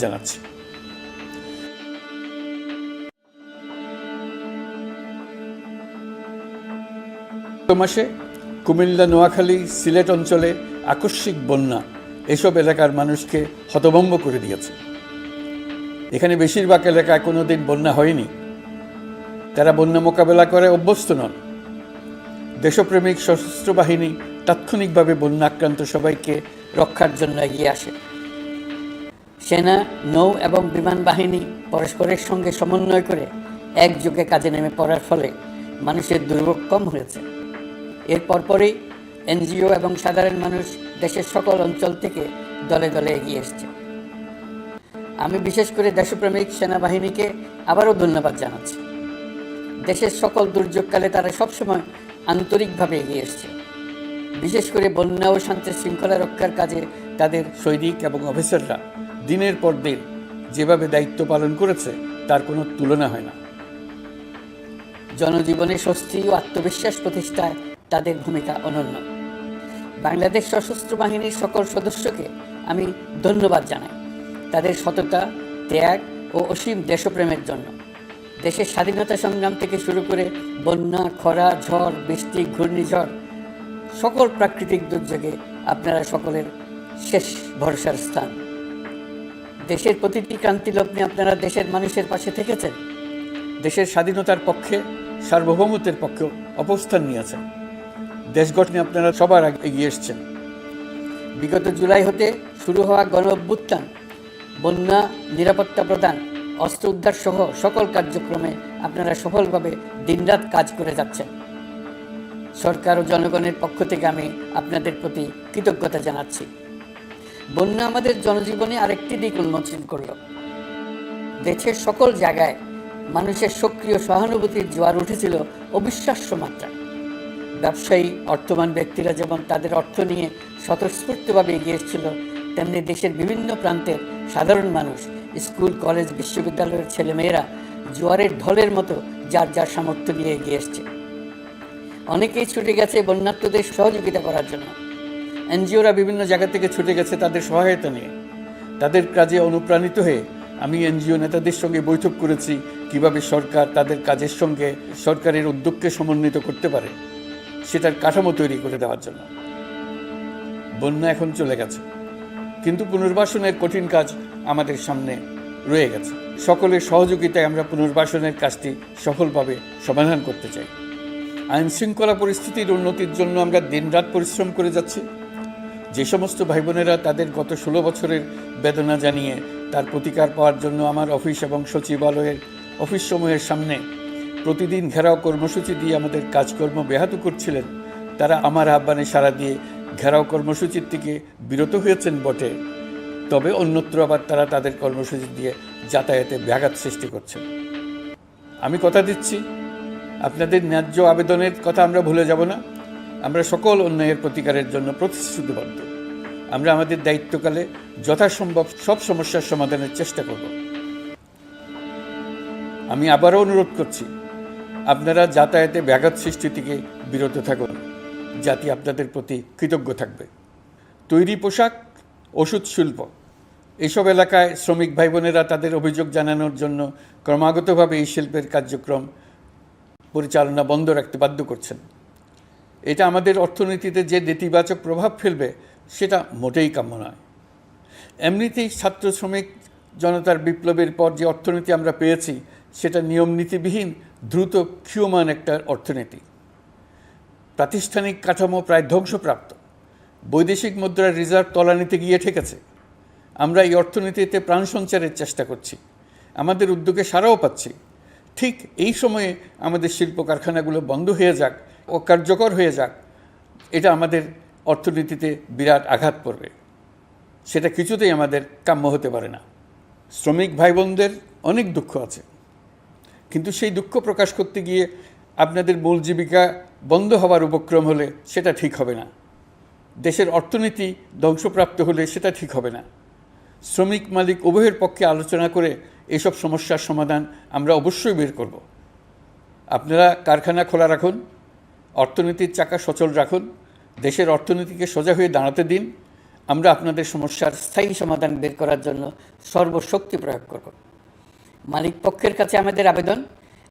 জানাচ্ছি। মাসে কুমিল্লা, নোয়াখালী, সিলেট অঞ্চলে আকস্মিক বন্যা এসব এলাকার মানুষকে হতভম্ব করে দিয়েছে। এখানে বেশিরভাগ এলাকায় কোনোদিন বন্যা হয়নি। তারা বন্যা মোকাবেলা করে অভ্যস্ত নন। দেশপ্রেমিক সশস্ত্র বাহিনী তাৎক্ষণিকভাবে বন্যা আক্রান্ত সবাইকে রক্ষার জন্য এগিয়ে আসে। সেনা, নৌ এবং বিমান বাহিনী পরস্পরের সঙ্গে সমন্বয় করে একযোগে কাজে নেমে পড়ার ফলে মানুষের দুর্ভোগ কম হয়েছে। এর পরপরই এনজিও এবং সাধারণ মানুষ দেশের সকল অঞ্চল থেকে দলে দলে এগিয়ে এসছে। আমি বিশেষ করে দেশপ্রেমিক সেনাবাহিনীকে আবারও ধন্যবাদ জানাচ্ছি। দেশের সকল দুর্যোগকালে তারা সবসময় আন্তরিকভাবে এগিয়ে এসছে। বিশেষ করে বন্যা ও শান্তি শৃঙ্খলা রক্ষার কাজে তাদের সৈনিক এবং অফিসাররা দিনের পর দিন যেভাবে দায়িত্ব পালন করেছে তার কোনো তুলনা হয় না। জনজীবনে স্বস্তি ও আত্মবিশ্বাস প্রতিষ্ঠায় তাদের ভূমিকা অনন্য। বাংলাদেশ সশস্ত্র বাহিনীর সকল সদস্যকে আমি ধন্যবাদ জানাই তাদের সততা, ত্যাগ ও অসীম দেশপ্রেমের জন্য। দেশের স্বাধীনতা সংগ্রাম থেকে শুরু করে বন্যা, খরা, ঝড়, বৃষ্টি, ঘূর্ণিঝড়, সকল প্রাকৃতিক দুর্যোগে আপনারা সকলের শেষ ভরসার স্থান। দেশের প্রতিটি ক্রান্তি লগ্নে আপনারা দেশের মানুষের পাশে থেকেছেন। দেশের স্বাধীনতার পক্ষে, সার্বভৌমত্বের পক্ষে অবস্থান নিয়েছেন। দেশ গঠনে আপনারা সবার আগে এগিয়ে এসছেন। বিগত জুলাই হতে শুরু হওয়া গণ অভ্যুত্থান, বন্যা, নিরাপত্তা প্রদান, অস্ত্র উদ্ধার সহ সকল কার্যক্রমে আপনারা সফলভাবে দিনরাত কাজ করে যাচ্ছেন। সরকার ও জনগণের পক্ষ থেকে আমি আপনাদের প্রতি কৃতজ্ঞতা জানাচ্ছি। বন্যা আমাদের জনজীবনে আরেকটি দিক উন্মোচন করল। দেশের সকল জায়গায় মানুষের সক্রিয় সহানুভূতির জোয়ার উঠেছিল অবিশ্বাস্য মাত্রা। ব্যবসায়ী, অর্থবান ব্যক্তিরা যেমন তাদের অর্থ নিয়ে স্বতঃস্ফূর্তভাবে এগিয়ে এসেছিল, তেমনি দেশের বিভিন্ন প্রান্তের সাধারণ মানুষ, স্কুল, কলেজ, বিশ্ববিদ্যালয়ের ছেলেমেয়েরা জোয়ারের ঢলের মতো যার যার সামর্থ্য নিয়ে এগিয়ে এসছে। অনেকেই ছুটে গেছে বন্যার্তদের সহযোগিতা করার জন্য। এনজিওরা বিভিন্ন জায়গা থেকে ছুটে গেছে তাদের সহায়তা নিয়ে। তাদের কাজে অনুপ্রাণিত হয়ে আমি এনজিও নেতাদের সঙ্গে বৈঠক করেছি কিভাবে সরকার তাদের কাজের সঙ্গে সরকারের উদ্যোগকে সমন্বিত করতে পারে, সেটার কাঠামো তৈরি করে দেওয়ার জন্য। বন্যা এখন চলে গেছে, কিন্তু পুনর্বাসনের কঠিন কাজ আমাদের সামনে রয়ে গেছে। সকলের সহযোগিতায় আমরা পুনর্বাসনের কাজটি সফলভাবে সমাধান করতে চাই। আইন শৃঙ্খলা পরিস্থিতির উন্নতির জন্য আমরা দিনরাত পরিশ্রম করে যাচ্ছি। যে সমস্ত ভাই বোনেরা তাদের গত 16 বছরের বেদনা জানিয়ে তার প্রতিকার পাওয়ার জন্য আমার অফিস এবং সচিবালয়ের অফিসসমূহের সামনে প্রতিদিন ঘেরাও কর্মসূচি দিয়ে আমাদের কাজকর্ম ব্যাহত করছিলেন, তারা আমার আহ্বানে সাড়া দিয়ে ঘেরাও কর্মসূচির থেকে বিরত হয়েছেন বটে, তবে অন্যত্র আবার তারা তাদের কর্মসূচি দিয়ে যাতায়াতে ব্যাঘাত সৃষ্টি করছেন। আমি কথা দিচ্ছি, আপনাদের ন্যায্য আবেদনের কথা আমরা ভুলে যাব না। আমরা সকল অন্যায়ের প্রতিকারের জন্য প্রতিশ্রুতিবদ্ধ। আমরা আমাদের দায়িত্বকালে যথাসম্ভব সব সমস্যার সমাধানের চেষ্টা করব। আমি আবারও অনুরোধ করছি, আপনারা যাতায়াতে ব্যাঘাত সৃষ্টি থেকে বিরত থাকুন। জাতি আপনাদের প্রতি কৃতজ্ঞ থাকবে। তৈরি পোশাক, ওষুধ শিল্প, এইসব এলাকায় শ্রমিক ভাই বোনেরা তাদের অভিযোগ জানানোর জন্য ক্রমাগতভাবে এই শিল্পের কার্যক্রম পরিচালনা বন্ধ রাখতে বাধ্য করছেন। এটা আমাদের অর্থনীতিতে যে নেতিবাচক প্রভাব ফেলবে সেটা মোটেই কাম্য নয়। এমনিতেই ছাত্র শ্রমিক জনতার বিপ্লবের পর যে অর্থনীতি আমরা পেয়েছি সেটা নিয়মনীতিবিহীন, দ্রুত ক্ষীয়মান একটা অর্থনীতি। প্রাতিষ্ঠানিক কাঠামো প্রায় ধ্বংসপ্রাপ্ত। বৈদেশিক মুদ্রার রিজার্ভ তলানিতে গিয়ে ঠেকেছে। আমরা এই অর্থনীতিতে প্রাণ সঞ্চারের চেষ্টা করছি, আমাদের উদ্যোগে সাড়াও পাচ্ছি। ঠিক এই সময়ে আমাদের শিল্প কারখানাগুলো বন্ধ হয়ে যাক, অকার্যকর হয়ে যাক, এটা আমাদের অর্থনীতিতে বিরাট আঘাত পড়বে। সেটা কিছুতেই আমাদের কাম্য হতে পারে না। শ্রমিক ভাই বোনদের অনেক দুঃখ আছে, কিন্তু সেই দুঃখ প্রকাশ করতে গিয়ে আপনাদের মূল জীবিকা বন্ধ হওয়ার উপক্রম হলে সেটা ঠিক হবে না। দেশের অর্থনীতি ধ্বংসপ্রাপ্ত হলে সেটা ঠিক হবে না। শ্রমিক মালিক উভয়ের পক্ষে আলোচনা করে এসব সমস্যার সমাধান আমরা অবশ্যই বের করব। আপনারা কারখানা খোলা রাখুন, অর্থনীতির চাকা সচল রাখুন, দেশের অর্থনীতিকে সোজা হয়ে দাঁড়াতে দিন। আমরা আপনাদের সমস্যার স্থায়ী সমাধান বের করার জন্য সর্বশক্তি প্রয়োগ করব। মালিক পক্ষের কাছে আমাদের আবেদন,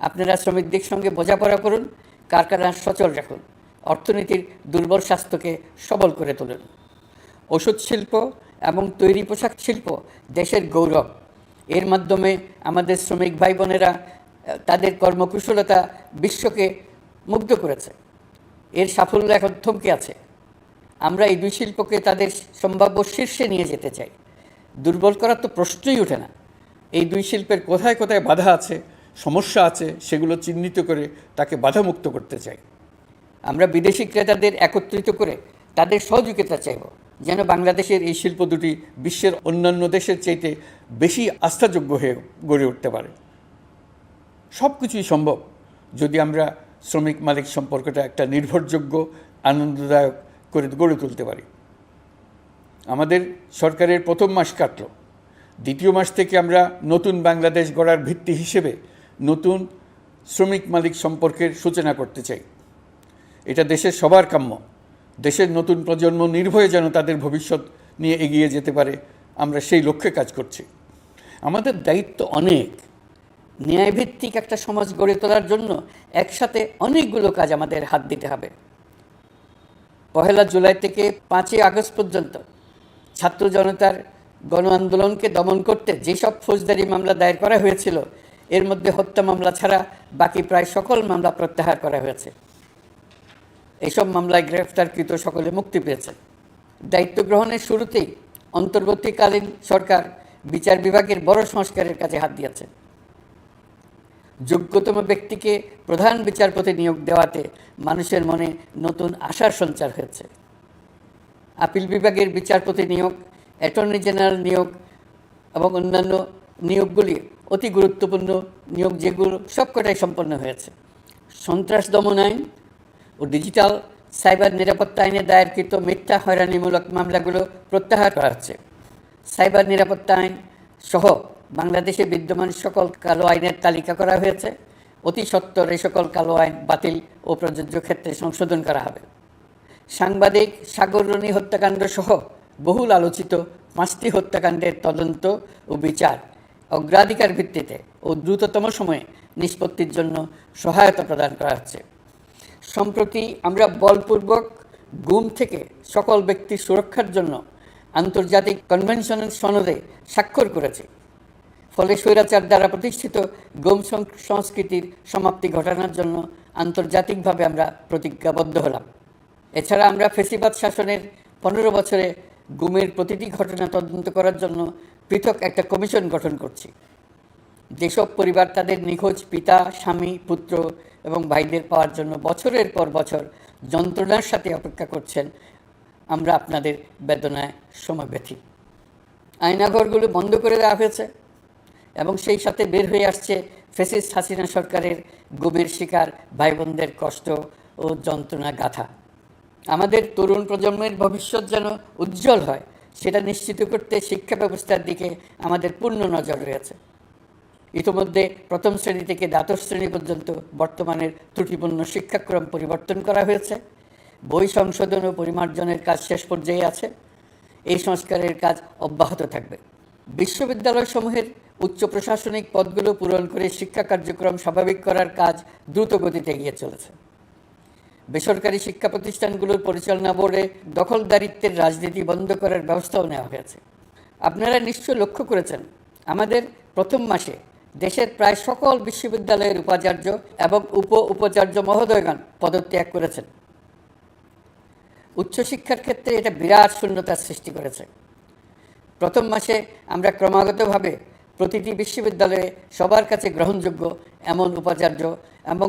আপনারা শ্রমিকদের সঙ্গে বোঝাপড়া করুন, কারখানা সচল রাখুন, অর্থনীতির দুর্বল স্বাস্থ্যকে সবল করে তুলুন। ওষুধ শিল্প এবং তৈরি পোশাক শিল্প দেশের গৌরব। এর মাধ্যমে আমাদের শ্রমিক ভাই বোনেরা তাদের কর্মকুশলতা বিশ্বকে মুগ্ধ করেছে। এর সাফল্য এখন থমকে আছে। আমরা এই দুই শিল্পকে তাদের সম্ভাব্য শীর্ষে নিয়ে যেতে চাই। দুর্বল করার তো প্রশ্নই ওঠে না। এই দুই শিল্পের কোথায় কোথায় বাধা আছে, সমস্যা আছে, সেগুলো চিহ্নিত করে তাকে বাধামুক্ত করতে চাই। আমরা বিদেশি ক্রেতাদের একত্রিত করে তাদের সহযোগিতা চাইব, যেন বাংলাদেশের এই শিল্প দুটি বিশ্বের অন্যান্য দেশের চাইতে বেশি আস্থাযোগ্য হয়ে গড়ে উঠতে পারে। সব কিছুই সম্ভব যদি আমরা শ্রমিক মালিক সম্পর্কটা একটা নির্ভরযোগ্য, আনন্দদায়ক করে গড়ে তুলতে পারি। আমাদের সরকারের প্রথম মাস কাটল, দ্বিতীয় মাস থেকে আমরা নতুন বাংলাদেশ গড়ার ভিত্তি হিসেবে নতুন শ্রমিক মালিক সম্পর্কের সূচনা করতে চাই। এটা দেশের সবার কাম্য। দেশের নতুন প্রজন্ম নির্ভয়ে যেন তাদের ভবিষ্যৎ নিয়ে এগিয়ে যেতে পারে, আমরা সেই লক্ষ্যে কাজ করছি। আমাদের দায়িত্ব অনেক। ন্যায়ভিত্তিক একটা সমাজ গড়ে তোলার জন্য একসাথে অনেকগুলো কাজ আমাদের হাত দিতে হবে। 1 জুলাই থেকে 5 আগস্ট পর্যন্ত ছাত্র জনতার গণ আন্দোলনকে দমন করতে যেসব ফৌজদারি মামলা দায়ের করা হয়েছিল, এর মধ্যে হত্যা মামলা ছাড়া বাকি প্রায় সকল মামলা প্রত্যাহার করা হয়েছে। এইসব মামলায় গ্রেফতারকৃত সকলে মুক্তি পেয়েছে। দায়িত্ব গ্রহণের শুরুতেই অন্তর্বর্তীকালীন সরকার বিচার বিভাগের বড় সংস্কারের কাজে হাত দিয়েছে। যোগ্যতম ব্যক্তিকে প্রধান বিচারপতি নিয়োগ দেওয়াতে মানুষের মনে নতুন আশার সঞ্চার হয়েছে। আপিল বিভাগের বিচারপতি নিয়োগ, অ্যাটর্নি জেনারেল নিয়োগ এবং অন্যান্য নিয়োগগুলি অতি গুরুত্বপূর্ণ নিয়োগ, যেগুলো সবকটাই সম্পন্ন হয়েছে। সন্ত্রাস দমন আইন ও ডিজিটাল সাইবার নিরাপত্তা আইনে দায়েরকৃত মিথ্যা হয়রানিমূলক মামলাগুলো প্রত্যাহার করা হচ্ছে। সাইবার নিরাপত্তা আইন সহ বাংলাদেশে বিদ্যমান সকল কালো আইনের তালিকা করা হয়েছে। অতি সত্বর এই সকল কালো আইন বাতিল ও প্রযোজ্য ক্ষেত্রে সংশোধন করা হবে। সাংবাদিক সাগর রনি হত্যাকাণ্ড সহ বহুল আলোচিত 5টি হত্যাকাণ্ডের তদন্ত ও বিচার অগ্রাধিকার ভিত্তিতে ও দ্রুততম সময়ে নিষ্পত্তির জন্য সহায়তা প্রদান করা হচ্ছে। সম্প্রতি আমরা বলপূর্বক গুম থেকে সকল ব্যক্তির সুরক্ষার জন্য আন্তর্জাতিক কনভেনশনের সনদে স্বাক্ষর করেছি। ফলে স্বৈরাচার দ্বারা প্রতিষ্ঠিত গুম সংস্কৃতির সমাপ্তি ঘটানোর জন্য আন্তর্জাতিকভাবে আমরা প্রতিজ্ঞাবদ্ধ হলাম। এছাড়া আমরা ফেসিবাদ শাসনের 15 বছরে গুমের প্রতিটি ঘটনা তদন্ত করার জন্য পৃথক একটা কমিশন গঠন করছি। যেসব পরিবার তাদের নিখোঁজ পিতা, স্বামী, পুত্র এবং ভাইদের পাওয়ার জন্য বছরের পর বছর যন্ত্রণার সাথে অপেক্ষা করছেন, আমরা আপনাদের বেদনায় সমব্যথী। আয়নাঘরগুলো বন্ধ করে দেওয়া হয়েছে এবং সেই সাথে বের হয়ে আসছে ফ্যাসিস্ট হাসিনা সরকারের গুমের শিকার ভাই বোনদের কষ্ট ও যন্ত্রণা গাথা। আমাদের তরুণ প্রজন্মের ভবিষ্যৎ যেন উজ্জ্বল হয়, সেটা নিশ্চিত করতে শিক্ষা ব্যবস্থার দিকে আমাদের পূর্ণ নজর রয়েছে। ইতিমধ্যে প্রথম শ্রেণী থেকে দ্বাদশ শ্রেণী পর্যন্ত বর্তমানের ত্রুটিপূর্ণ শিক্ষাক্রম পরিবর্তন করা হয়েছে। বই সংশোধন ও পরিমার্জনের কাজ শেষ পর্যায়ে আছে। এই সংস্কারের কাজ অব্যাহত থাকবে। বিশ্ববিদ্যালয়সমূহের উচ্চ প্রশাসনিক পদগুলো পূরণ করে শিক্ষা কার্যক্রম স্বাভাবিক করার কাজ দ্রুত গতিতে এগিয়ে চলেছে। বেসরকারি শিক্ষা প্রতিষ্ঠানগুলোর পরিচালনা বোর্ডে দখলদারিত্বের রাজনীতি বন্ধ করার ব্যবস্থাও নেওয়া হয়েছে। আপনারা নিশ্চয় লক্ষ্য করেছেন, আমাদের প্রথম মাসে দেশের প্রায় সকল বিশ্ববিদ্যালয়ের উপাচার্য এবং উপাচার্য মহোদয়গণ পদত্যাগ করেছেন। উচ্চশিক্ষার ক্ষেত্রে এটা বিরাট শূন্যতার সৃষ্টি করেছে। প্রথম মাসে আমরা ক্রমাগতভাবে প্রতিটি বিশ্ববিদ্যালয়ে সবার কাছে গ্রহণযোগ্য এমন উপাচার্য এবং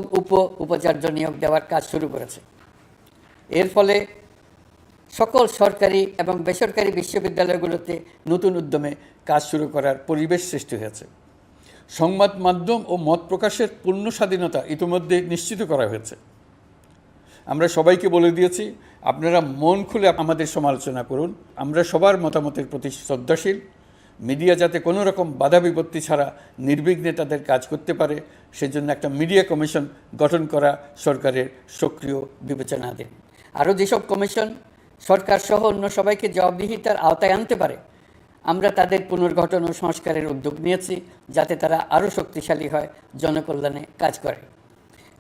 উপাচার্য নিয়োগ দেওয়ার কাজ শুরু করেছে। এর ফলে সকল সরকারি এবং বেসরকারি বিশ্ববিদ্যালয়গুলোতে নতুন উদ্যমে কাজ শুরু করার পরিবেশ সৃষ্টি হয়েছে। সংবাদ মাধ্যম ও মত প্রকাশের পূর্ণ স্বাধীনতা ইতিমধ্যে নিশ্চিত করা হয়েছে। আমরা সবাইকে বলে দিয়েছি, আপনারা মন খুলে আমাদের সমালোচনা করুন। আমরা সবার মতামতের প্রতি শ্রদ্ধাশীল। মিডিয়া যাতে কোনো রকম বাধা বিপত্তি ছাড়া নির্বিঘ্নে তাদের কাজ করতে পারে, সেজন্য একটা মিডিয়া কমিশন গঠন করা সরকারের সক্রিয় বিবেচনাধীন। আরও যেসব কমিশন সরকার সহ অন্য সবাইকে জবাবদিহিতার আওতায় আনতে পারে, আমরা তাদের পুনর্গঠন ও সংস্কারের উদ্যোগ নিয়েছি, যাতে তারা আরও শক্তিশালী হয়, জনকল্যাণে কাজ করে।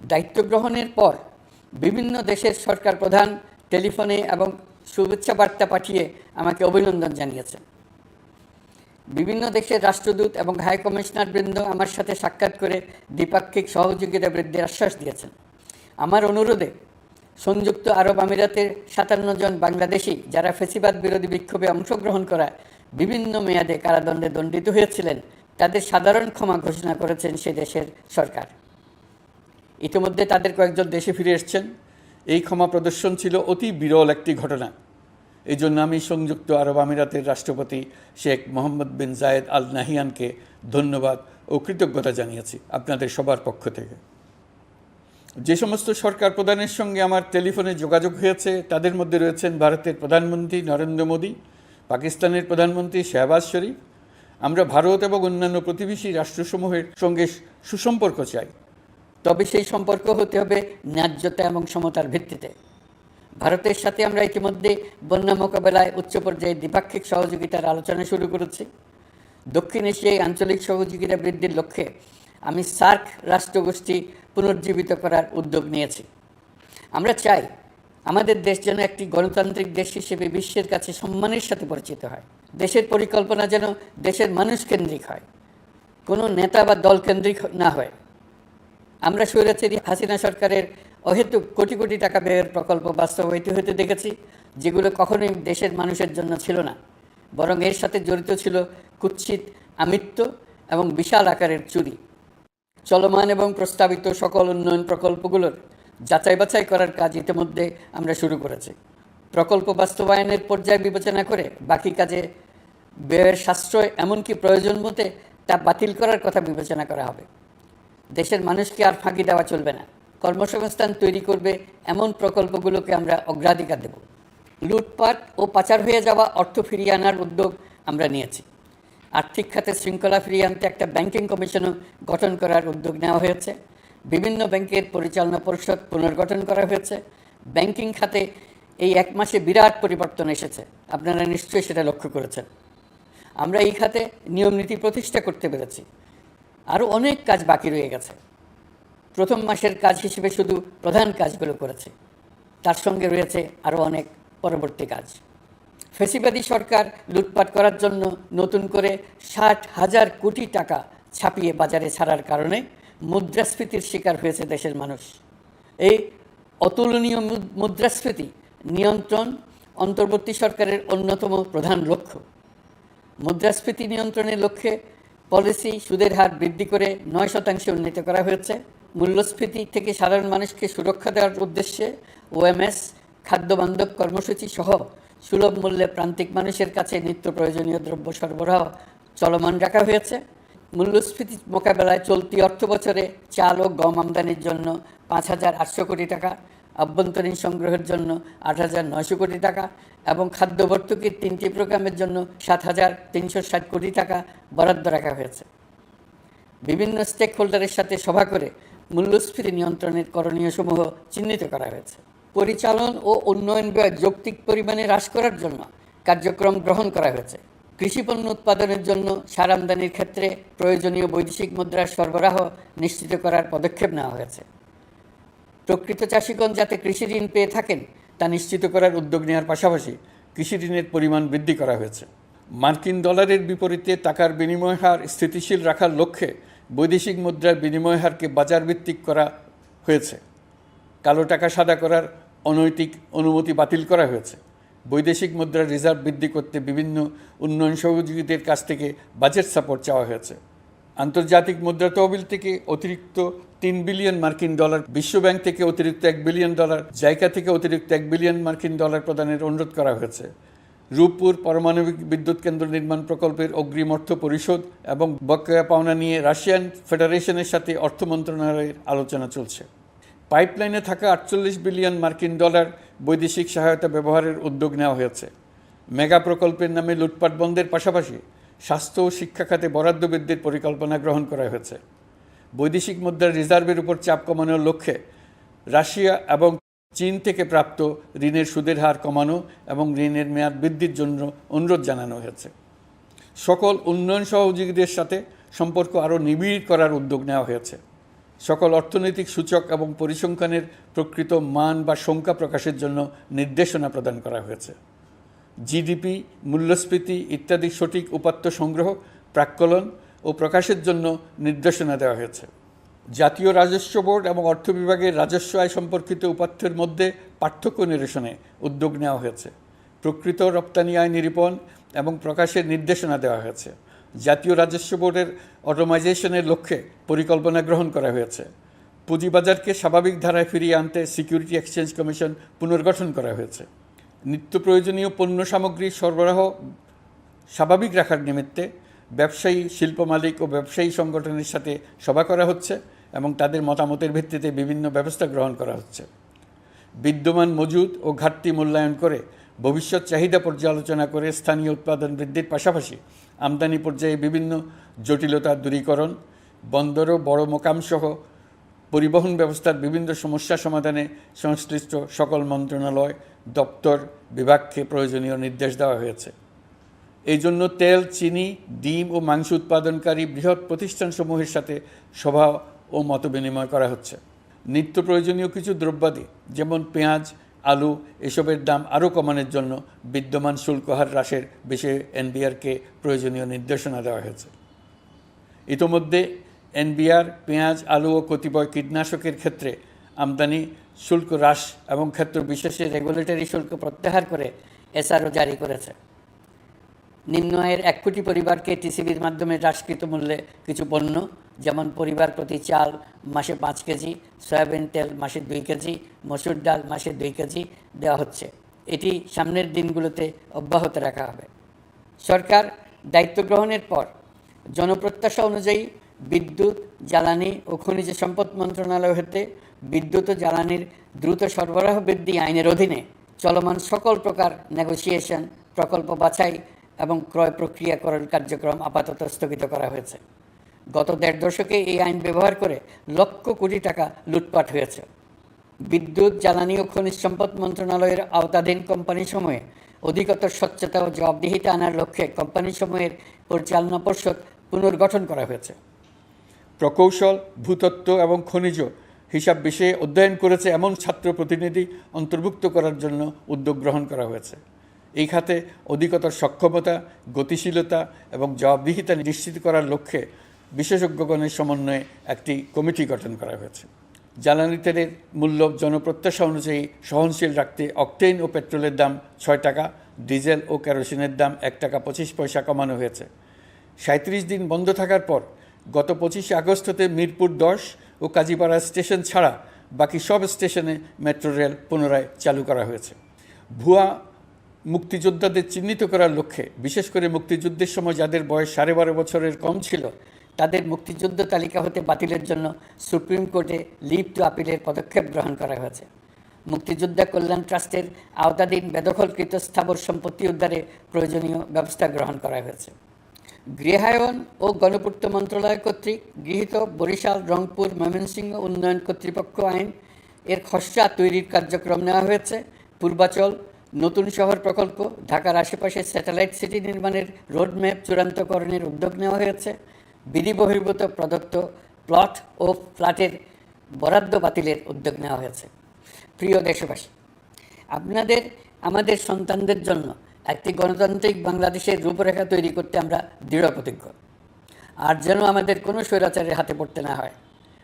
দায়িত্ব গ্রহণের পর বিভিন্ন দেশের সরকার প্রধান টেলিফোনে এবং শুভেচ্ছা বার্তা পাঠিয়ে আমাকে অভিনন্দন জানিয়েছেন। বিভিন্ন দেশের রাষ্ট্রদূত এবং হাই কমিশনার বৃন্দ আমার সাথে সাক্ষাৎ করে দ্বিপাক্ষিক সহযোগিতা বৃদ্ধির আশ্বাস দিয়েছেন। আমার অনুরোধে সংযুক্ত আরব আমিরাতের 57 জন বাংলাদেশি যারা ফ্যাসিবাদ বিরোধী বিক্ষোভে অংশগ্রহণ করা বিভিন্ন মেয়াদে কারাদণ্ডে দণ্ডিত হয়েছিলেন, তাদের সাধারণ ক্ষমা ঘোষণা করেছেন সে দেশের সরকার। ইতিমধ্যে তাদের কয়েকজন দেশে ফিরে এসেছেন। এই ক্ষমা প্রদর্শন ছিল অতি বিরল একটি ঘটনা। এই জন্য আমি সংযুক্ত আরব আমিরাতের রাষ্ট্রপতি শেখ মোহাম্মদ বিন জায়েদ আল নাহিয়ানকে ধন্যবাদ ও কৃতজ্ঞতা জানিয়েছি আপনাদের সবার পক্ষ থেকে। যে সমস্ত সরকার প্রধানের সঙ্গে আমার টেলিফোনে যোগাযোগ হয়েছে তাদের মধ্যে রয়েছেন ভারতের প্রধানমন্ত্রী নরেন্দ্র মোদী, পাকিস্তানের প্রধানমন্ত্রী শাহবাজ শরীফ। আমরা ভারত এবং অন্যান্য প্রতিবেশী রাষ্ট্রসমূহের সঙ্গে সুসম্পর্ক চাই, তবে সেই সম্পর্ক হতে হবে ন্যায্যতা এবং সমতার ভিত্তিতে। ভারতের সাথে আমরা ইতিমধ্যে বন্যা মোকাবেলায় উচ্চ পর্যায়ে দ্বিপাক্ষিক সহযোগিতার আলোচনা শুরু করেছি। দক্ষিণ এশিয়ায় আঞ্চলিক সহযোগিতা বৃদ্ধির লক্ষ্যে আমি সার্ক রাষ্ট্রগোষ্ঠী পুনর্জীবিত করার উদ্যোগ নিয়েছি। আমরা চাই আমাদের দেশ যেন একটি গণতান্ত্রিক দেশ হিসেবে বিশ্বের কাছে সম্মানের সাথে পরিচিত হয়। দেশের পরিকল্পনা যেন দেশের মানুষ কেন্দ্রিক হয়, কোনো নেতা বা দল কেন্দ্রিক না হয়। আমরা স্বৈরাচারী হাসিনা সরকারের অহেতুক কোটি কোটি টাকা ব্যয়ের প্রকল্প বাস্তবায়িত হতে দেখেছি, যেগুলো কখনোই দেশের মানুষের জন্য ছিল না, বরং এর সাথে জড়িত ছিল কুৎসিত আমিত্ব এবং বিশাল আকারের চুরি। চলমান এবং প্রস্তাবিত সকল উন্নয়ন প্রকল্পগুলোর যাচাই বাছাই করার কাজ ইতিমধ্যে আমরা শুরু করেছি। প্রকল্প বাস্তবায়নের পর্যায় বিবেচনা করে বাকি কাজে ব্যয়ের সাশ্রয় এমনকি প্রয়োজন মতে তা বাতিল করার কথা বিবেচনা করা হবে। দেশের মানুষকে আর ফাঁকি দেওয়া চলবে না। কর্মসংস্থান তৈরি করবে এমন প্রকল্পগুলোকে আমরা অগ্রাধিকার দেব। লুটপাট ও পাচার হয়ে যাওয়া অর্থ ফিরিয়ে আনার উদ্যোগ আমরা নিয়েছি। আর্থিক খাতে শৃঙ্খলা ফিরিয়ে আনতে একটা ব্যাংকিং কমিশনও গঠন করার উদ্যোগ নেওয়া হয়েছে। বিভিন্ন ব্যাংকের পরিচালনা পরিষদ পুনর্গঠন করা হয়েছে। ব্যাংকিং খাতে এই এক মাসে বিরাট পরিবর্তন এসেছে, আপনারা নিশ্চয়ই সেটা লক্ষ্য করেছেন। আমরা এই খাতে নিয়মনীতি প্রতিষ্ঠা করতে পেরেছি। আরও অনেক কাজ বাকি রয়ে গেছে। প্রথম মাসের কাজ হিসেবে শুধু প্রধান কাজগুলো করেছে, তার সঙ্গে রয়েছে আরও অনেক পরবর্তী কাজ। ফ্যাসিবাদী সরকার লুটপাট করার জন্য নতুন করে 60,000 কোটি টাকা ছাপিয়ে বাজারে ছাড়ার কারণে মুদ্রাস্ফীতির শিকার হয়েছে দেশের মানুষ। এই অতুলনীয় মুদ্রাস্ফীতি নিয়ন্ত্রণ অন্তর্বর্তী সরকারের অন্যতম প্রধান লক্ষ্য। মুদ্রাস্ফীতি নিয়ন্ত্রণের লক্ষ্যে পলিসি সুদের হার বৃদ্ধি করে 9% উন্নীত করা হয়েছে। মূল্যস্ফীতি থেকে সাধারণ মানুষকে সুরক্ষা দেওয়ার উদ্দেশ্যে ওএমএস, খাদ্যবান্ধব কর্মসূচি সহ সুলভ মূল্যে প্রান্তিক মানুষের কাছে নিত্য প্রয়োজনীয় দ্রব্য সরবরাহ চলমান রাখা হয়েছে। মূল্যস্ফীতি মোকাবেলায় চলতি অর্থ বছরে চাল ও গম আমদানির জন্য 5,800 কোটি টাকা, আভ্যন্তরীণ সংগ্রহের জন্য 8,900 কোটি টাকা এবং খাদ্য ভর্তুকির 3টি প্রোগ্রামের জন্য 7,360 কোটি টাকা বরাদ্দ রাখা হয়েছে। বিভিন্ন স্টেক হোল্ডারের সাথে সভা করে মূল্যস্ফীতি নিয়ন্ত্রণের করণীয়সমূহ চিহ্নিত করা হয়েছে। পরিচালন ও উন্নয়ন ব্যয় যৌক্তিক পরিমাণে হ্রাস করার জন্য কার্যক্রম গ্রহণ করা হয়েছে। কৃষিপণ্য উৎপাদনের জন্য সার আমদানির ক্ষেত্রে প্রয়োজনীয় বৈদেশিক মুদ্রার সরবরাহ নিশ্চিত করার পদক্ষেপ নেওয়া হয়েছে। প্রকৃত চাষিগণ যাতে কৃষি ঋণ পেয়ে থাকেন তা নিশ্চিত করার উদ্যোগ নেওয়ার পাশাপাশি কৃষি ঋণের পরিমাণ বৃদ্ধি করা হয়েছে। মার্কিন ডলারের বিপরীতে টাকার বিনিময় হার স্থিতিশীল রাখার লক্ষ্যে বৈদেশিক মুদ্রার বিনিময় হারকে বাজারভিত্তিক করা হয়েছে। কালো টাকা সাদা করার অনৈতিক অনুমতি বাতিল করা হয়েছে। বৈদেশিক মুদ্রার রিজার্ভ বৃদ্ধি করতে বিভিন্ন উন্নয়ন সহযোগীদের কাছ থেকে বাজেট সাপোর্ট চাওয়া হয়েছে। আন্তর্জাতিক মুদ্রা তহবিল থেকে অতিরিক্ত 3 বিলিয়ন মার্কিন ডলার, বিশ্বব্যাংক থেকে অতিরিক্ত 1 বিলিয়ন ডলার, জাইকা থেকে অতিরিক্ত 1 বিলিয়ন মার্কিন ডলার প্রদানের অনুরোধ করা হয়েছে। রূপপুর পারমাণবিক বিদ্যুৎ কেন্দ্র নির্মাণ প্রকল্পের অগ্রিম অর্থ পরিশোধ এবং বকেয়া পাওনা নিয়ে রাশিয়ান ফেডারেশনের সাথে অর্থ মন্ত্রণালয়ের আলোচনা চলছে। পাইপলাইনে থাকা 48 বিলিয়ন মার্কিন ডলার বৈদেশিক সহায়তা ব্যবহারের উদ্যোগ নেওয়া হয়েছে। মেগা প্রকল্পের নামে লুটপাট বন্ধের পাশাপাশি স্বাস্থ্য ও শিক্ষা খাতে বরাদ্দ বৃদ্ধির পরিকল্পনা গ্রহণ করা হয়েছে। বৈদেশিক মুদ্রার রিজার্ভের উপর চাপ কমানোর লক্ষ্যে রাশিয়া এবং চীন থেকে প্রাপ্ত ঋণের সুদের হার কমানো এবং ঋণের মেয়াদ বৃদ্ধির জন্য অনুরোধ জানানো হয়েছে। সকল উন্নয়ন সহযোগীদের সাথে সম্পর্ক আরও নিবিড় করার উদ্যোগ নেওয়া হয়েছে। সকল অর্থনৈতিক সূচক এবং পরিসংখ্যানের প্রকৃত মান বা সংখ্যা প্রকাশের জন্য নির্দেশনা প্রদান করা হয়েছে। জিডিপি, মূল্যস্ফীতি ইত্যাদি সঠিক উপাত্ত সংগ্রহ, প্রাক্কলন ও প্রকাশের জন্য নির্দেশনা দেওয়া হয়েছে। জাতীয় রাজস্ব বোর্ড এবং অর্থ বিভাগের রাজস্ব আয় সম্পর্কিত উপাত্তের মধ্যে পার্থক্য নিরসনে উদ্যোগ নেওয়া হয়েছে। প্রকৃত রপ্তানি আয় নিরূপণ এবং প্রকাশের নির্দেশনা দেওয়া হয়েছে। জাতীয় রাজস্ব বোর্ডের অটোমাইজেশনের লক্ষ্যে পরিকল্পনা গ্রহণ করা হয়েছে। পুঁজিবাজারকে স্বাভাবিক ধারায় ফিরিয়ে আনতে সিকিউরিটি এক্সচেঞ্জ কমিশন পুনর্গঠন করা হয়েছে। নিত্য প্রয়োজনীয় পণ্য সামগ্রী সরবরাহ স্বাভাবিক রাখার নিমিত্তে ব্যবসায়ী, শিল্প মালিক ও ব্যবসায়ী সংগঠনের সাথে সভা করা হচ্ছে এবং তাদের মতামতের ভিত্তিতে বিভিন্ন ব্যবস্থা গ্রহণ করা হচ্ছে। বিদ্যমান মজুদ ও ঘাটতি মূল্যায়ন করে ভবিষ্যৎ চাহিদা পর্যালোচনা করে স্থানীয় উৎপাদন বৃদ্ধির পাশাপাশি আমদানি পর্যায়ে বিভিন্ন জটিলতা দূরীকরণ, বন্দর ও বড় মোকামসহ পরিবহন ব্যবস্থার বিভিন্ন সমস্যা সমাধানে সংশ্লিষ্ট সকল মন্ত্রণালয়, দপ্তর, বিভাগকে প্রয়োজনীয় নির্দেশ দেওয়া হয়েছে। এই জন্য তেল, চিনি, ডিম ও মাংস উৎপাদনকারী বৃহৎ প্রতিষ্ঠানসমূহের সাথে সভা ও মতবিনিময় করা হচ্ছে। নিত্য প্রয়োজনীয় কিছু দ্রব্যাদি যেমন পেঁয়াজ, আলু এসবের দাম আরও কমানোর জন্য বিদ্যমান শুল্ক হার হ্রাসের বিষয়ে এনবিআরকে প্রয়োজনীয় নির্দেশনা দেওয়া হয়েছে। ইতোমধ্যে এনবিআর পেঁয়াজ, আলু ও কতিপয় কীটনাশকের ক্ষেত্রে আমদানি শুল্ক হ্রাস এবং ক্ষেত্র বিশেষে রেগুলেটরি শুল্ক প্রত্যাহার করে এসআরও জারি করেছে। নিম্ন আয়ের 1 কোটি পরিবারকে টিসিবির মাধ্যমে হ্রাসকৃত মূল্যে কিছু পণ্য যেমন পরিবার প্রতি চাল মাসে 5 কেজি, সয়াবিন তেল মাসে 2 কেজি, মসুর ডাল মাসে 2 কেজি দেওয়া হচ্ছে। এটি সামনের দিনগুলোতে অব্যাহত রাখা হবে। সরকার দায়িত্ব গ্রহণের পর জনপ্রত্যাশা অনুযায়ী বিদ্যুৎ, জ্বালানি ও খনিজ সম্পদ মন্ত্রণালয় হতে বিদ্যুৎ ও জ্বালানির দ্রুত সরবরাহ বৃদ্ধি আইনের অধীনে চলমান সকল প্রকার নেগোসিয়েশন, প্রকল্প বাছাই এবং ক্রয় প্রক্রিয়াকরণ কার্যক্রম আপাতত স্থগিত করা হয়েছে। গত 1.5 দশকে এই আইন ব্যবহার করে লক্ষ কোটি টাকা লুটপাট হয়েছে। বিদ্যুৎ, জ্বালানি ও খনিজ সম্পদ মন্ত্রণালয়ের আওতাধীন কোম্পানিসমূহে অধিকতর স্বচ্ছতা ও জবাবদিহিতা আনার লক্ষ্যে কোম্পানিসমূহের পরিচালনা পর্ষদ পুনর্গঠন করা হয়েছে। প্রকৌশল, ভূতত্ত্ব এবং খনিজ হিসাব বিষয়ে অধ্যয়ন করেছে এমন ছাত্র প্রতিনিধি অন্তর্ভুক্ত করার জন্য উদ্যোগ গ্রহণ করা হয়েছে। এই খাতে অধিকতর সক্ষমতা, গতিশীলতা এবং জবাবদিহিতা নিশ্চিত করার লক্ষ্যে বিশেষজ্ঞগণের সমন্বয়ে একটি কমিটি গঠন করা হয়েছে। জ্বালানি তেলের মূল্য জনপ্রত্যাশা অনুযায়ী সহনশীল রাখতে অকটেন ও পেট্রোলের দাম 6 টাকা, ডিজেল ও কেরোসিনের দাম 1 টাকা 25 পয়সা কমানো হয়েছে। 37 দিন বন্ধ থাকার পর গত 25 আগস্ট হতে মিরপুর 10 ও কাজীপাড়া স্টেশন ছাড়া বাকি সব স্টেশনে মেট্রো রেল পুনরায় চালু করা হয়েছে। ভুয়া মুক্তিযোদ্ধাদের চিহ্নিত করার লক্ষ্যে বিশেষ করে মুক্তিযুদ্ধের সময় যাদের বয়স 12.5 বছরের কম ছিল তাদের মুক্তিযুদ্ধ তালিকা হতে বাতিলের জন্য সুপ্রিম কোর্টে লিভ টু আপিলের পদক্ষেপ গ্রহণ করা হয়েছে। মুক্তিযোদ্ধা কল্যাণ ট্রাস্টের আওতাধীন বেদখলকৃত স্থাবর সম্পত্তি উদ্ধারে প্রয়োজনীয় ব্যবস্থা গ্রহণ করা হয়েছে। গৃহায়ন ও গণপূর্ত মন্ত্রণালয় কর্তৃক গৃহীত বরিশাল, রংপুর, ময়মনসিংহ উন্নয়ন কর্তৃপক্ষ আইন এর খসড়া তৈরির কার্যক্রম নেওয়া হয়েছে। পূর্বাচল নতুন শহর প্রকল্প, ঢাকার আশেপাশে স্যাটেলাইট সিটি নির্মাণের রোডম্যাপ চূড়ান্তকরণের উদ্যোগ নেওয়া হয়েছে। বিধি বহির্ভূত প্রদত্ত প্লট ও ফ্ল্যাটের বরাদ্দ বাতিলের উদ্যোগ নেওয়া হয়েছে। প্রিয় দেশবাসী, আমাদের সন্তানদের জন্য একটি গণতান্ত্রিক বাংলাদেশের রূপরেখা তৈরি করতে আমরা দৃঢ় প্রতিজ্ঞ। আর যেন আমাদের কোনো স্বৈরাচারের হাতে পড়তে না হয়।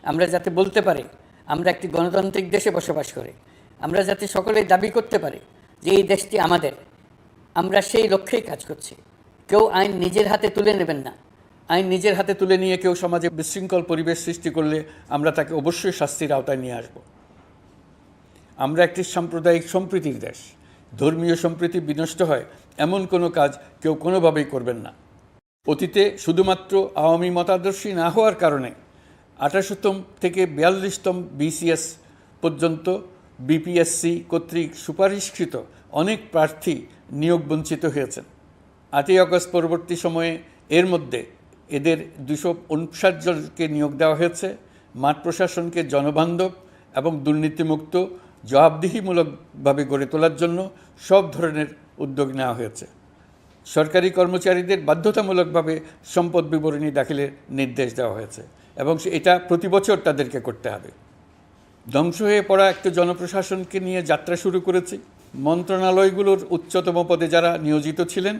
আমরা যাতে বলতে পারি আমরা একটি গণতান্ত্রিক দেশে বসবাস করি। আমরা যাতে সকলেই দাবি করতে পারি যে এই দেশটি আমাদের। আমরা সেই লক্ষ্যেই কাজ করছি। কেউ আইন নিজের হাতে তুলে নেবেন না। আইন নিজের হাতে তুলে নিয়ে কেউ সমাজে বিশৃঙ্খল পরিবেশ সৃষ্টি করলে আমরা তাকে অবশ্যই শাস্তির আওতায় নিয়ে আসব। আমরা একটি সাম্প্রদায়িক সম্প্রীতির দেশ। ধর্মীয় সম্প্রীতি বিনষ্ট হয় এমন কোনো কাজ কেউ কোনোভাবেই করবেন না। অতীতে শুধুমাত্র আওয়ামী মতাদর্শী না হওয়ার কারণে 28তম থেকে 42তম বিসিএস পর্যন্ত বিপিএসসি কর্তৃক সুপারিশকৃত অনেক প্রার্থী নিয়োগ বঞ্চিত হয়েছেন। 8ই আগস্ট পরবর্তী সময়ে এর মধ্যে এদের 259 জনকে নিয়োগ দেওয়া হয়েছে। মাঠ প্রশাসনকে জনবান্ধব এবং দুর্নীতিমুক্ত জবাবদিহিমূলকভাবে গড়ে তোলার জন্য সব ধরনের উদ্যোগ নেওয়া হয়েছে। সরকারি কর্মচারীদের বাধ্যতামূলকভাবে সম্পদ বিবরণী দাখিলের নির্দেশ দেওয়া হয়েছে এবং এটা প্রতি বছর তাদেরকে করতে হবে। ধ্বংস হয়ে পড়া একটা জনপ্রশাসনকে নিয়ে যাত্রা শুরু করেছি। মন্ত্রণালয়গুলোর উচ্চতম পদে যারা নিয়োজিত ছিলেন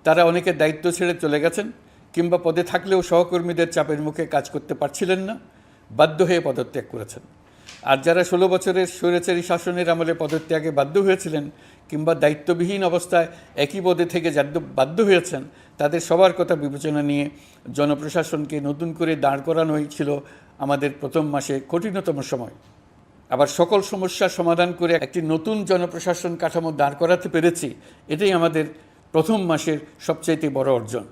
তারা অনেকে দায়িত্ব ছেড়ে চলে গেছেন, কিংবা পদে থাকলেও সহকর্মীদের চাপের মুখে কাজ করতে পারছিলেন না, বাধ্য হয়ে পদত্যাগ করেছেন। আর যারা 16 বছরের স্বৈরাচারী শাসনের আমলে পদত্যাগে বাধ্য হয়েছিলেন কিংবা দায়িত্ববিহীন অবস্থায় একই পদে থেকে বাধ্য হয়েছেন, তাদের সবার কথা বিবেচনা নিয়ে জনপ্রশাসনকে নতুন করে দাঁড় করানোই ছিল আমাদের প্রথম মাসে কঠিনতম সময়। আবার সকল সমস্যার সমাধান করে একটি নতুন জনপ্রশাসন কাঠামো দাঁড় করাতে পেরেছি, এটাই আমাদের প্রথম মাসের সবচাইতে বড় অর্জন।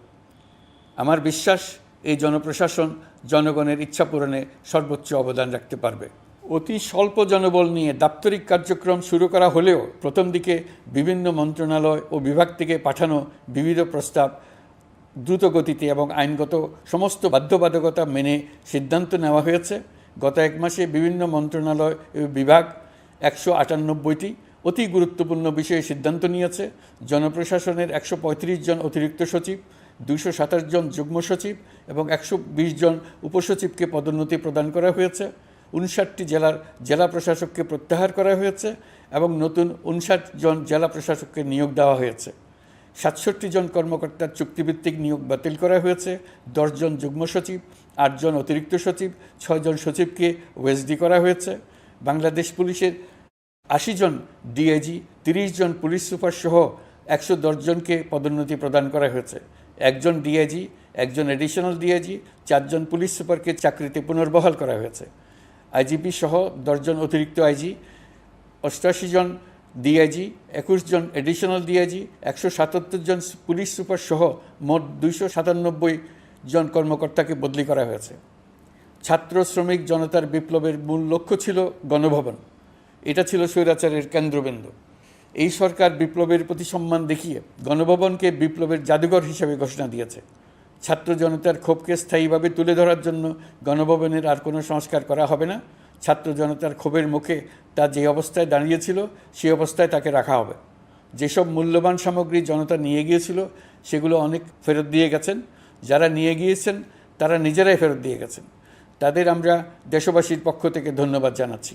আমার বিশ্বাস এই জনপ্রশাসন জনগণের ইচ্ছা পূরণে সর্বোচ্চ অবদান রাখতে পারবে। অতি স্বল্প জনবল নিয়ে দাপ্তরিক কার্যক্রম শুরু করা হলেও প্রথম দিকে বিভিন্ন মন্ত্রণালয় ও বিভাগ থেকে পাঠানো বিবিধ প্রস্তাব দ্রুত গতিতে এবং আইনগত সমস্ত বাধ্যবাধকতা মেনে সিদ্ধান্ত নেওয়া হয়েছে। গত এক মাসে বিভিন্ন মন্ত্রণালয় ও বিভাগ 198টি অতি গুরুত্বপূর্ণ বিষয়ে সিদ্ধান্ত নিয়েছে। জনপ্রশাসনের 135 জন অতিরিক্ত সচিব, 227 জন যুগ্ম সচিব এবং 120 জন উপসচিবকে পদোন্নতি প্রদান করা হয়েছে। 59টি জেলা প্রশাসককে প্রত্যাহার করা হয়েছে এবং নতুন 59 জন জেলা প্রশাসককে নিয়োগ দেওয়া হয়েছে। 67 জন কর্মকর্তার চুক্তিভিত্তিক নিয়োগ বাতিল করা হয়েছে। 10 জন যুগ্ম সচিব, 8 জন অতিরিক্ত সচিব, 6 জন সচিবকে ওএসডি করা হয়েছে। বাংলাদেশ পুলিশের 80 জন ডিআইজি, 30 জন পুলিশ সুপার সহ 110 জনকে পদোন্নতি প্রদান করা হয়েছে। 1 জন ডিআইজি, 1 জন এডিশনাল ডিআইজি, 4 জন পুলিশ সুপারকে চাকরিতে পুনর্বহাল করা হয়েছে। আইজিপি সহ 10 জন অতিরিক্ত আইজি, 88 জন ডিআইজি, 21 জন এডিশনাল ডিআইজি, 177 জন পুলিশ সুপার সহ মোট 297 জন কর্মকর্তাকে বদলি করা হয়েছে। ছাত্র শ্রমিক জনতার বিপ্লবের মূল লক্ষ্য ছিল গণভবন। এটা ছিল স্বৈরাচারের কেন্দ্রবিন্দু। এই সরকার বিপ্লবের প্রতি সম্মান দেখিয়ে গণভবনকে বিপ্লবের জাদুঘর হিসেবে ঘোষণা দিয়েছে। ছাত্র জনতার ক্ষোভকে স্থায়ীভাবে তুলে ধরার জন্য গণভবনের আর কোনো সংস্কার করা হবে না। ছাত্র জনতার ক্ষোভের মুখে তা যে অবস্থায় দাঁড়িয়েছিল সেই অবস্থায় তাকে রাখা হবে। যেসব মূল্যবান সামগ্রী জনতা নিয়ে গিয়েছিল সেগুলো অনেক ফেরত দিয়ে গেছেন। যারা নিয়ে গিয়েছেন তারা নিজেরাই ফেরত দিয়ে গেছেন। তাদের আমরা দেশবাসীর পক্ষ থেকে ধন্যবাদ জানাচ্ছি।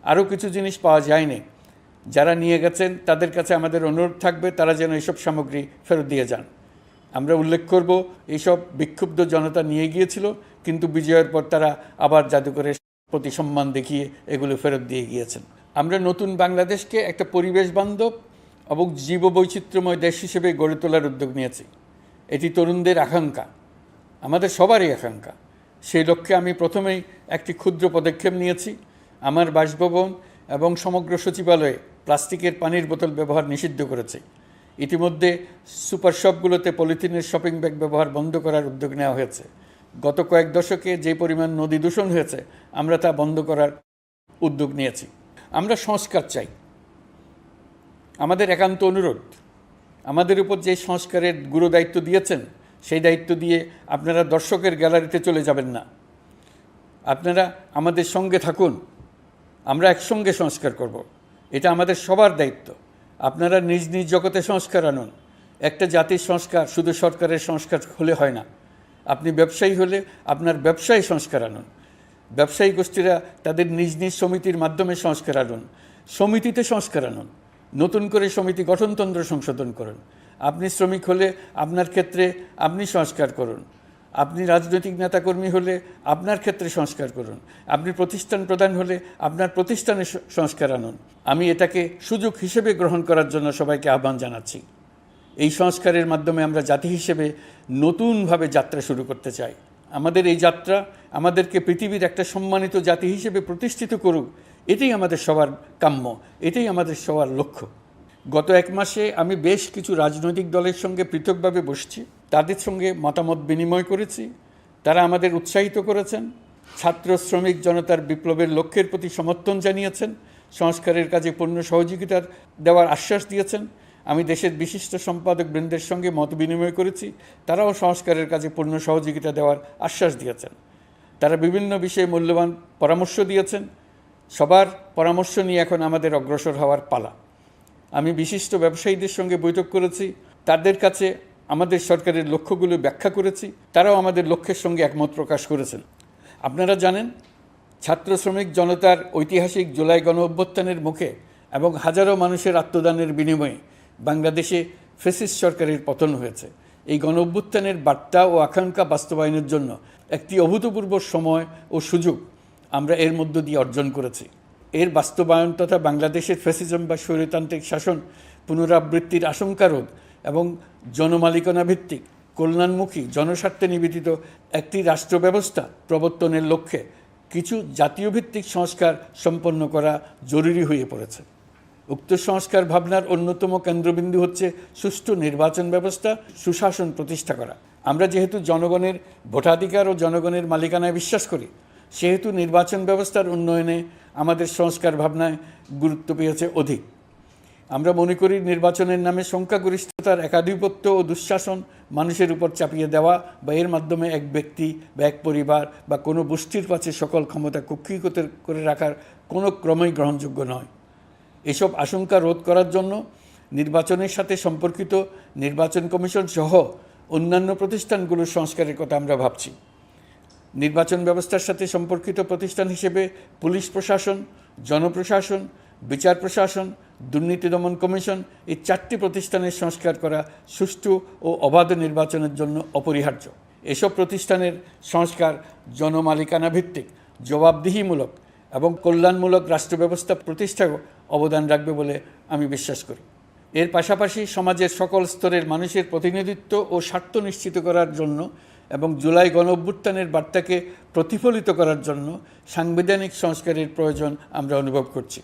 আরও কিছু জিনিস পাওয়া যায়নি। যারা নিয়ে গেছেন তাদের কাছে আমাদের অনুরোধ থাকবে তারা যেন এইসব সামগ্রী ফেরত দিয়ে যান। আমরা উল্লেখ করব এইসব বিক্ষুব্ধ জনতা নিয়ে গিয়েছিল, কিন্তু বিজয়ের পর তারা আবার জাদুঘরের প্রতি সম্মান দেখিয়ে এগুলো ফেরত দিয়ে গিয়েছেন। আমরা নতুন বাংলাদেশকে একটা পরিবেশ বান্ধব এবং জীববৈচিত্র্যময় দেশ হিসেবে গড়ে তোলার উদ্যোগ নিয়েছি। এটি তরুণদের আকাঙ্ক্ষা, আমাদের সবারই আকাঙ্ক্ষা। সেই লক্ষ্যে আমি প্রথমেই একটি ক্ষুদ্র পদক্ষেপ নিয়েছি। আমার বাসভবন এবং সমগ্র সচিবালয়ে প্লাস্টিকের পানির বোতল ব্যবহার নিষিদ্ধ করেছে। ইতিমধ্যে সুপার শপগুলোতে পলিথিনের শপিং ব্যাগ ব্যবহার বন্ধ করার উদ্যোগ নেওয়া হয়েছে। গত কয়েক দশকে যে পরিমাণ নদী দূষণ হয়েছে আমরা তা বন্ধ করার উদ্যোগ নিয়েছি। আমরা সংস্কার চাই। আমাদের একান্ত অনুরোধ, আমাদের উপর যে সংস্কারের গুরু দায়িত্ব দিয়েছেন সেই দায়িত্ব দিয়ে আপনারা দর্শকের গ্যালারিতে চলে যাবেন না। আপনারা আমাদের সঙ্গে থাকুন, আমরা একসঙ্গে সংস্কার করব। এটা আমাদের সবার দায়িত্ব। আপনারা নিজ নিজ জগতে সংস্কার আনুন। একটা জাতির সংস্কার শুধু সরকারের সংস্কার হলে হয় না। আপনি ব্যবসায়ী হলে আপনার ব্যবসায় সংস্কার আনুন। ব্যবসায়ী গোষ্ঠীরা তাদের নিজ নিজ সমিতির মাধ্যমে সংস্কার আনুন। সমিতিতে সংস্কার আনুন। নতুন করে সমিতি গঠনতন্ত্র সংশোধন করুন। আপনি শ্রমিক হলে আপনার ক্ষেত্রে আপনি সংস্কার করুন। আপনি রাজনৈতিক নেতাকর্মী হলে আপনার ক্ষেত্রে সংস্কার করুন। আপনি প্রতিষ্ঠান প্রধান হলে আপনার প্রতিষ্ঠানে সংস্কার আনুন। আমি এটাকে সুযোগ হিসেবে গ্রহণ করার জন্য সবাইকে আহ্বান জানাচ্ছি। এই সংস্কারের মাধ্যমে আমরা জাতি হিসেবে নতুনভাবে যাত্রা শুরু করতে চাই। আমাদের এই যাত্রা আমাদেরকে পৃথিবীর একটা সম্মানিত জাতি হিসেবে প্রতিষ্ঠিত করুক, এটাই আমাদের সবার কাম্য, এটাই আমাদের সবার লক্ষ্য। গত এক মাসে আমি বেশ কিছু রাজনৈতিক দলের সঙ্গে পৃথকভাবে বসছি, তাদের সঙ্গে মতামত বিনিময় করেছি। তারা আমাদের উৎসাহিত করেছেন, ছাত্র শ্রমিক জনতার বিপ্লবের লক্ষ্যের প্রতি সমর্থন জানিয়েছেন, সংস্কারের কাজে পূর্ণ সহযোগিতার দেওয়ার আশ্বাস দিয়েছেন। আমি দেশের বিশিষ্ট সম্পাদক বৃন্দের সঙ্গে মত বিনিময় করেছি, তারাও সংস্কারের কাজে পূর্ণ সহযোগিতা দেওয়ার আশ্বাস দিয়েছেন। তারা বিভিন্ন বিষয়ে মূল্যবান পরামর্শ দিয়েছেন। সবার পরামর্শ নিয়ে এখন আমাদের অগ্রসর হওয়ার পালা। আমি বিশিষ্ট ব্যবসায়ীদের সঙ্গে বৈঠক করেছি, তাদের কাছে আমাদের সরকারের লক্ষ্যগুলো ব্যাখ্যা করেছি, তারাও আমাদের লক্ষ্যের সঙ্গে একমত প্রকাশ করেছেন। আপনারা জানেন, ছাত্র শ্রমিক জনতার ঐতিহাসিক জুলাই গণ অভ্যুত্থানের মুখে এবং হাজারো মানুষের আত্মদানের বিনিময়ে বাংলাদেশে ফ্যাসিস্ট সরকারের পতন হয়েছে। এই গণ অভ্যুত্থানের বার্তা ও আকাঙ্ক্ষা বাস্তবায়নের জন্য একটি অভূতপূর্ব সময় ও সুযোগ আমরা এর মধ্য দিয়ে অর্জন করেছি। এর বাস্তবায়ন তথা বাংলাদেশের ফ্যাসিজম বা স্বৈরতান্ত্রিক শাসন পুনরাবৃত্তির আশঙ্কা রোধ এবং জনমালিকানা ভিত্তিক কল্যাণমুখী জনস্বার্থে নিবেদিত একটি রাষ্ট্র ব্যবস্থা প্রবর্তনের লক্ষ্যে কিছু জাতীয় ভিত্তিক সংস্কার সম্পন্ন করা জরুরি হয়ে পড়েছে। উক্ত সংস্কার ভাবনার অন্যতম কেন্দ্রবিন্দু হচ্ছে সুষ্ঠু নির্বাচন ব্যবস্থা, সুশাসন প্রতিষ্ঠা করা। আমরা যেহেতু জনগণের ভোটাধিকার ও জনগণের মালিকানায় বিশ্বাস করি, সেহেতু নির্বাচন ব্যবস্থার উন্নয়নে আমাদের সংস্কার ভাবনায় গুরুত্ব পেয়েছে অধিক। আমরা মনে করি নির্বাচনের নামে সংখ্যাগরিষ্ঠতার একাধিপত্য ও দুঃশাসন মানুষের উপর চাপিয়ে দেওয়া বা এর মাধ্যমে এক ব্যক্তি বা এক পরিবার বা কোনো গোষ্ঠীর কাছে সকল ক্ষমতা কুক্ষিগত করে রাখার কোনো ক্রমেই গ্রহণযোগ্য নয়। এসব আশঙ্কা রোধ করার জন্য নির্বাচনের সাথে সম্পর্কিত নির্বাচন কমিশন সহ অন্যান্য প্রতিষ্ঠানগুলোর সংস্কারের কথা আমরা ভাবছি। নির্বাচন ব্যবস্থার সাথে সম্পর্কিত প্রতিষ্ঠান হিসেবে পুলিশ প্রশাসন, জনপ্রশাসন, বিচার প্রশাসন, দুর্নীতি দমন কমিশন এই 4টি প্রতিষ্ঠানের সংস্কার করা সুষ্ঠু ও অবাধ নির্বাচনের জন্য অপরিহার্য। এসব প্রতিষ্ঠানের সংস্কার জনমালিকানা ভিত্তিক, জবাবদিহিমূলক এবং কল্যাণমূলক রাষ্ট্র ব্যবস্থা প্রতিষ্ঠায়ও অবদান রাখবে বলে আমি বিশ্বাস করি। এর পাশাপাশি সমাজের সকল স্তরের মানুষের প্রতিনিধিত্ব ও স্বার্থ নিশ্চিত করার জন্য এবং জুলাই গণ অভ্যুত্থানের বার্তাকে প্রতিফলিত করার জন্য সাংবিধানিক সংস্কারের প্রয়োজন আমরা অনুভব করছি।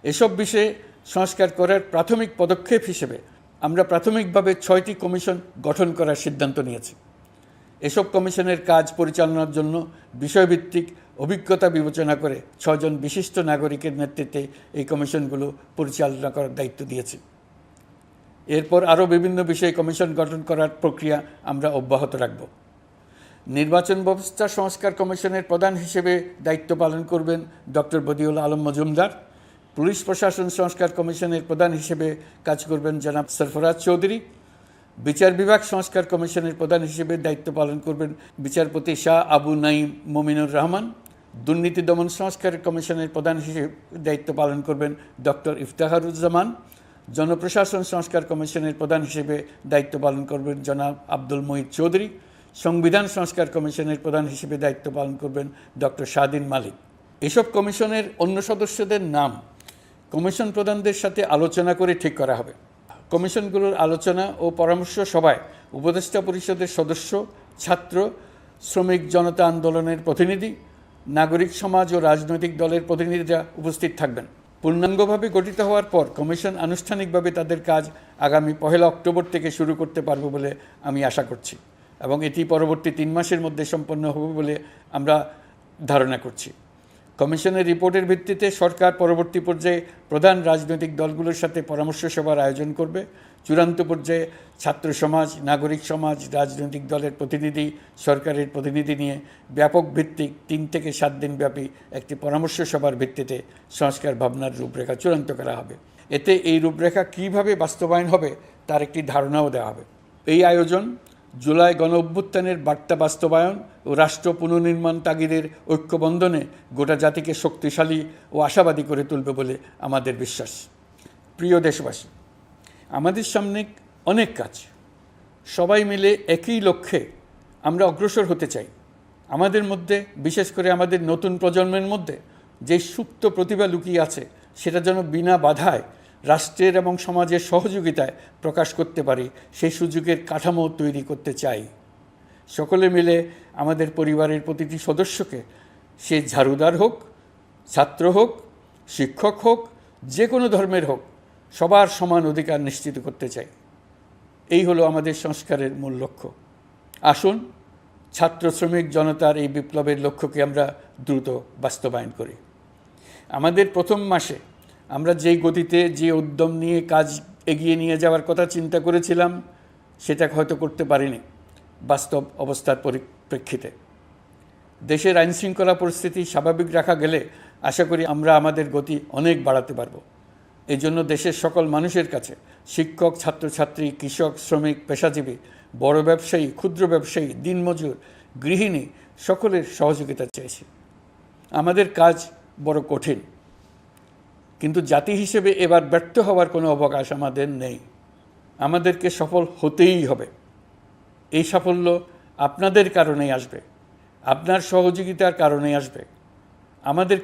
এসব বিষয়ে সংস্কার করার প্রাথমিক পদক্ষেপ হিসেবে আমরা প্রাথমিকভাবে 6টি কমিশন গঠন করার সিদ্ধান্ত নিয়েছি। এসব কমিশনের কাজ পরিচালনার জন্য বিষয়ভিত্তিক অভিজ্ঞতা বিবেচনা করে 6 জন বিশিষ্ট নাগরিকের নেতৃত্বে এই কমিশনগুলো পরিচালনা করার দায়িত্ব দিয়েছি। এরপর আরও বিভিন্ন বিষয়ে কমিশন গঠন করার প্রক্রিয়া আমরা অব্যাহত রাখব। নির্বাচন ব্যবস্থা সংস্কার কমিশনের প্রধান হিসেবে দায়িত্ব পালন করবেন ডক্টর বদিউল আলম মজুমদার। পুলিশ প্রশাসন সংস্কার কমিশনের প্রধান হিসেবে কাজ করবেন জনাব সরফরাজ চৌধুরী। বিচার বিভাগ সংস্কার কমিশনের প্রধান হিসেবে দায়িত্ব পালন করবেন বিচারপতি শাহ আবু নাঈম মমিনুর রহমান। দুর্নীতি দমন সংস্কার কমিশনের প্রধান হিসেবে দায়িত্ব পালন করবেন ডক্টর ইফতেখারুজ্জামান। জনপ্রশাসন সংস্কার কমিশনের প্রধান হিসেবে দায়িত্ব পালন করবেন জনাব আব্দুল মুহিত চৌধুরী। সংবিধান সংস্কার কমিশনের প্রধান হিসেবে দায়িত্ব পালন করবেন ডক্টর শাহদিন মালিক। এসব কমিশনের অন্য সদস্যদের নাম কমিশন প্রধানদের সাথে আলোচনা করে ঠিক করা হবে। কমিশনগুলোর আলোচনা ও পরামর্শ সভায় উপদেষ্টা পরিষদের সদস্য, ছাত্র, শ্রমিক জনতা আন্দোলনের প্রতিনিধি, নাগরিক সমাজ ও রাজনৈতিক দলের প্রতিনিধিরা উপস্থিত থাকবেন। পূর্ণাঙ্গভাবে গঠিত হওয়ার পর কমিশন আনুষ্ঠানিকভাবে তাদের কাজ আগামী 1 অক্টোবর থেকে শুরু করতে পারবে বলে আমি আশা করছি এবং এটি পরবর্তী 3 মাসের মধ্যে সম্পন্ন হবে বলে আমরা ধারণা করছি। কমিশনের রিপোর্টের ভিত্তিতে সরকার পরবর্তী পর্যায়ে প্রধান রাজনৈতিক দলগুলোর সাথে পরামর্শ সভার আয়োজন করবে। চূড়ান্ত পর্যায়ে ছাত্র সমাজ, নাগরিক সমাজ, রাজনৈতিক দলের প্রতিনিধি, সরকারের প্রতিনিধি নিয়ে ব্যাপক ভিত্তিক 3 থেকে 7 দিন ব্যাপী একটি পরামর্শ সভার ভিত্তিতে সংস্কার ভাবনার রূপরেখা চূড়ান্ত করা হবে। এতে এই রূপরেখা কীভাবে বাস্তবায়ন হবে তার একটি ধারণাও দেওয়া হবে। এই আয়োজন জুলাই গণ অভ্যুত্থানের বার্তা বাস্তবায়ন ও রাষ্ট্র পুনর্নির্মাণ তাগিদের ঐক্যবন্ধনে গোটা জাতিকে শক্তিশালী ও আশাবাদী করে তুলবে বলে আমাদের বিশ্বাস। প্রিয় দেশবাসী, আমাদের সামনে অনেক কাজ, সবাই মিলে একই লক্ষ্যে আমরা অগ্রসর হতে চাই। আমাদের মধ্যে, বিশেষ করে আমাদের নতুন প্রজন্মের মধ্যে যে সুপ্ত প্রতিভা লুকিয়ে আছে, সেটা যেন বিনা বাধায় রাষ্ট্রের এবং সমাজের সহযোগিতায় প্রকাশ করতে পারি, সেই সুযোগের কাঠামো তৈরি করতে চাই। সকলে মিলে আমাদের পরিবারের প্রতিটি সদস্যকে, সে ঝাড়ুদার হোক, ছাত্র হোক, শিক্ষক হোক, যে কোনো ধর্মের হোক, সবার সমান অধিকার নিশ্চিত করতে চাই। এই হলো আমাদের সংস্কারের মূল লক্ষ্য। আসুন ছাত্র শ্রমিক জনতার এই বিপ্লবের লক্ষ্যকে আমরা দ্রুত বাস্তবায়ন করি। আমাদের প্রথম মাসে আমরা যেই গতিতে, যে উদ্যম নিয়ে কাজ এগিয়ে নিয়ে যাওয়ার কথা চিন্তা করেছিলাম, সেটা হয়তো করতে পারিনি বাস্তব অবস্থার পরিপ্রেক্ষিতে। দেশের আইনশৃঙ্খলা পরিস্থিতি স্বাভাবিক রাখা গেলে আশা করি আমরা আমাদের গতি অনেক বাড়াতে পারব। এই জন্য দেশের সকল মানুষের কাছে শিক্ষক, ছাত্রছাত্রী, কৃষক, শ্রমিক, পেশাজীবী, বড় ব্যবসায়ী, ক্ষুদ্র ব্যবসায়ী, দিনমজুর, গৃহিণী সকলের সহযোগিতা চেয়েছি। আমাদের কাজ বড় কঠিন, কিন্তু জাতি হিসেবে এবার ব্যর্থ হওয়ার কোনো অবকাশ আমাদের নেই। আমাদেরকে সফল হতেই হবে। এই সাফল্য আপনাদের কারণেই আসবে, আপনার সহযোগিতার কারণেই আসবে। আমাদের